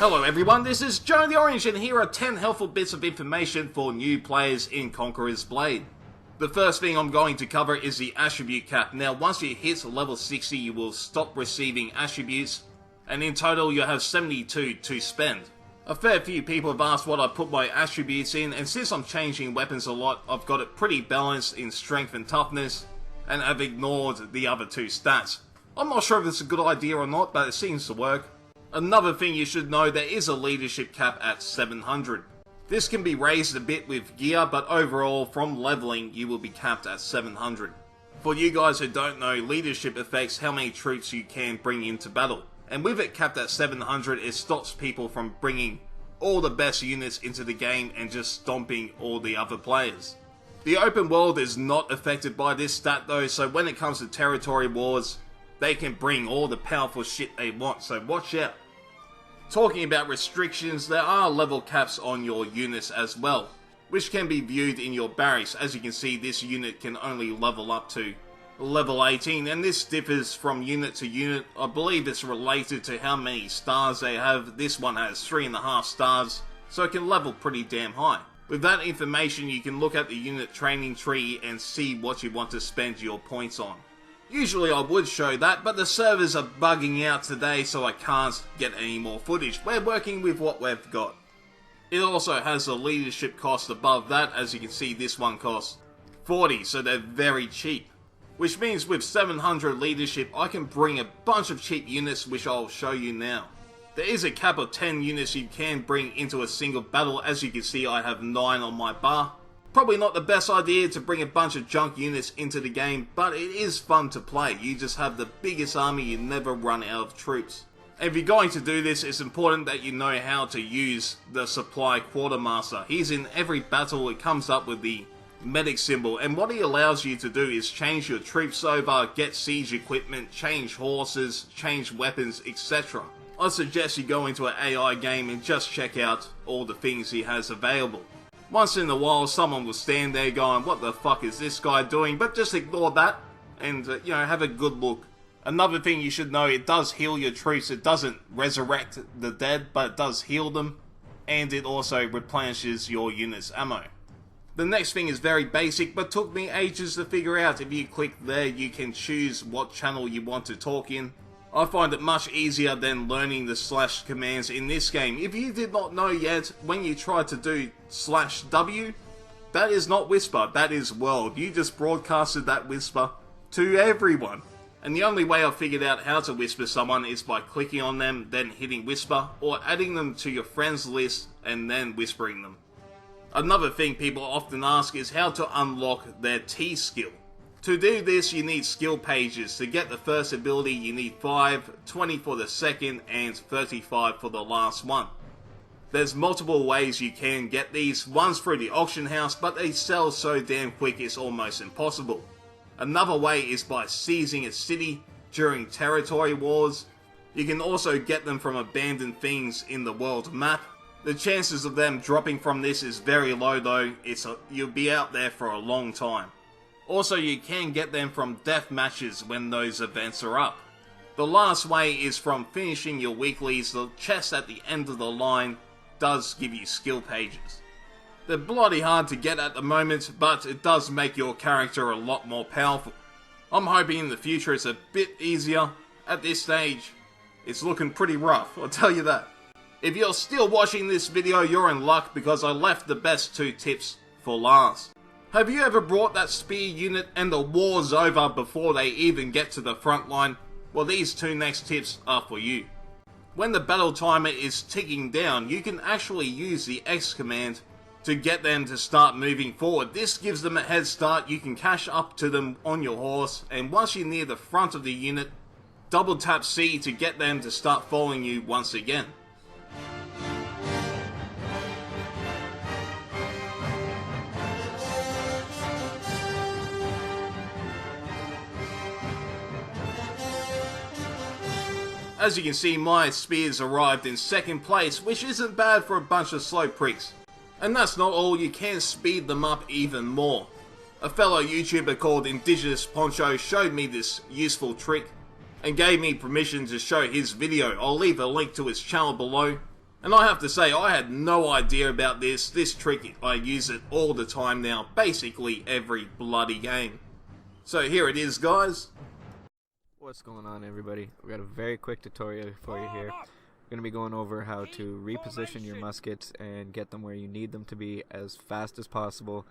Hello everyone, this is Joe the Orange and here are 10 helpful bits of information for new players in Conqueror's Blade. The first thing I'm going to cover is the attribute cap. Now once you hit level 60 you will stop receiving attributes, and in total you have 72 to spend. A fair few people have asked what I put my attributes in, and since I'm changing weapons a lot, I've got it pretty balanced in strength and toughness, and I've ignored the other two stats. I'm not sure if it's a good idea or not, but it seems to work. Another thing you should know, there is a leadership cap at 700. This can be raised a bit with gear, but overall from leveling you will be capped at 700. For you guys who don't know, leadership affects how many troops you can bring into battle. And with it capped at 700, it stops people from bringing all the best units into the game and just stomping all the other players. The open world is not affected by this stat though, so when it comes to territory wars, they can bring all the powerful shit they want, so watch out. Talking about restrictions, there are level caps on your units as well, which can be viewed in your barracks. As you can see, this unit can only level up to level 18, and this differs from unit to unit. I believe it's related to how many stars they have. This one has 3.5 stars, so it can level pretty damn high. With that information, you can look at the unit training tree and see what you want to spend your points on. Usually I would show that, but the servers are bugging out today, so I can't get any more footage. We're working with what we've got. It also has a leadership cost above that. As you can see, this one costs 40, so they're very cheap. Which means with 700 leadership, I can bring a bunch of cheap units, which I'll show you now. There is a cap of 10 units you can bring into a single battle. As you can see, I have 9 on my bar. Probably not the best idea to bring a bunch of junk units into the game, but it is fun to play. You just have the biggest army, you never run out of troops. And if you're going to do this, it's important that you know how to use the supply quartermaster. He's in every battle. It comes up with the medic symbol, and what he allows you to do is change your troops over, get siege equipment, change horses, change weapons, etc. I suggest you go into an AI game and just check out all the things he has available. Once in a while someone will stand there going, what the fuck is this guy doing? But just ignore that and have a good look. Another thing you should know, it does heal your troops. It doesn't resurrect the dead, but it does heal them, and it also replenishes your unit's ammo. The next thing is very basic, but took me ages to figure out. If you click there, you can choose what channel you want to talk in. I find it much easier than learning the slash commands in this game. If you did not know yet, when you try to do /W, that is not whisper, that is world. You just broadcasted that whisper to everyone. And the only way I figured out how to whisper someone is by clicking on them, then hitting whisper, or adding them to your friends list and then whispering them. Another thing people often ask is how to unlock their T skill. To do this you need skill pages. To get the first ability you need 5, 20 for the second, and 35 for the last one. There's multiple ways you can get these. One's through the auction house, but they sell so damn quick it's almost impossible. Another way is by seizing a city during territory wars. You can also get them from abandoned things in the world map. The chances of them dropping from this is very low though. You'll be out there for a long time. Also, you can get them from death matches when those events are up. The last way is from finishing your weeklies. The chest at the end of the line does give you skill pages. They're bloody hard to get at the moment, but it does make your character a lot more powerful. I'm hoping in the future it's a bit easier. At this stage, it's looking pretty rough, I'll tell you that. If you're still watching this video, you're in luck because I left the best 2 tips for last. Have you ever brought that spear unit and the war's over before they even get to the front line? Well, these 2 next tips are for you. When the battle timer is ticking down, you can actually use the X command to get them to start moving forward. This gives them a head start. You can cash up to them on your horse, and once you're near the front of the unit, double tap C to get them to start following you once again. As you can see, my spears arrived in 2nd place, which isn't bad for a bunch of slow pricks. And that's not all, you can speed them up even more. A fellow YouTuber called Indigenous Poncho showed me this useful trick and gave me permission to show his video. I'll leave a link to his channel below. And I have to say, I had no idea about this. This trick, I use it all the time now, basically every bloody game. So here it is, guys. What's going on, everybody? We've got a very quick tutorial for you here. We're going to be going over how to reposition your muskets and get them where you need them to be as fast as possible,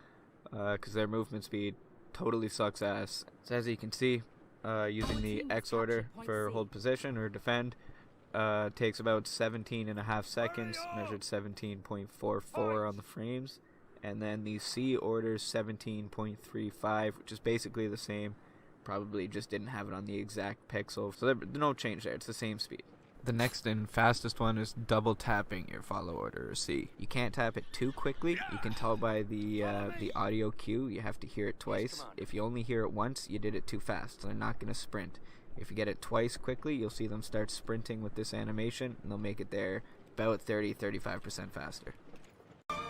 because their movement speed totally sucks ass. So as you can see, using the X order for hold position or defend, takes about 17.5 seconds, measured 17.44 on the frames, and then the C order 17.35, which is basically the same. Probably just didn't have it on the exact pixel, so there's no change there, it's the same speed. The next and fastest one is double tapping your follow order or C. You can't tap it too quickly. You can tell by the audio cue, you have to hear it twice. If you only hear it once, you did it too fast, so they're not going to sprint. If you get it twice quickly, you'll see them start sprinting with this animation, and they'll make it there about 30-35% faster.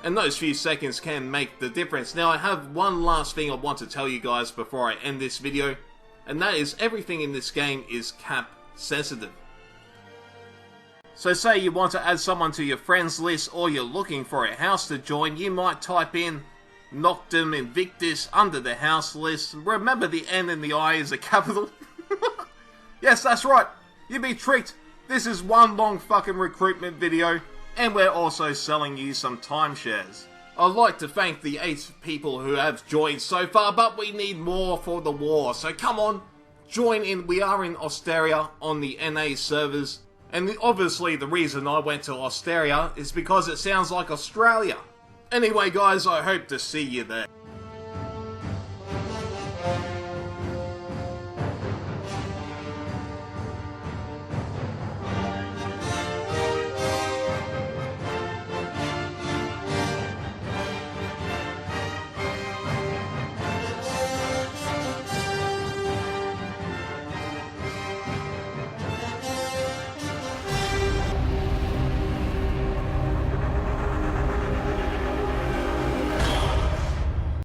And those few seconds can make the difference. Now I have one last thing I want to tell you guys before I end this video, and that is everything in this game is cap sensitive. So say you want to add someone to your friends list, or you're looking for a house to join, you might type in NoctemInvictus under the house list. Remember, the N and the I is a capital. Yes, that's right, you'd be tricked. This is one long fucking recruitment video, and we're also selling you some timeshares. I'd like to thank the 8 people who have joined so far, but we need more for the war, so come on, join in. We are in Osteria on the NA servers. And obviously the reason I went to Osteria is because it sounds like Australia. Anyway guys, I hope to see you there.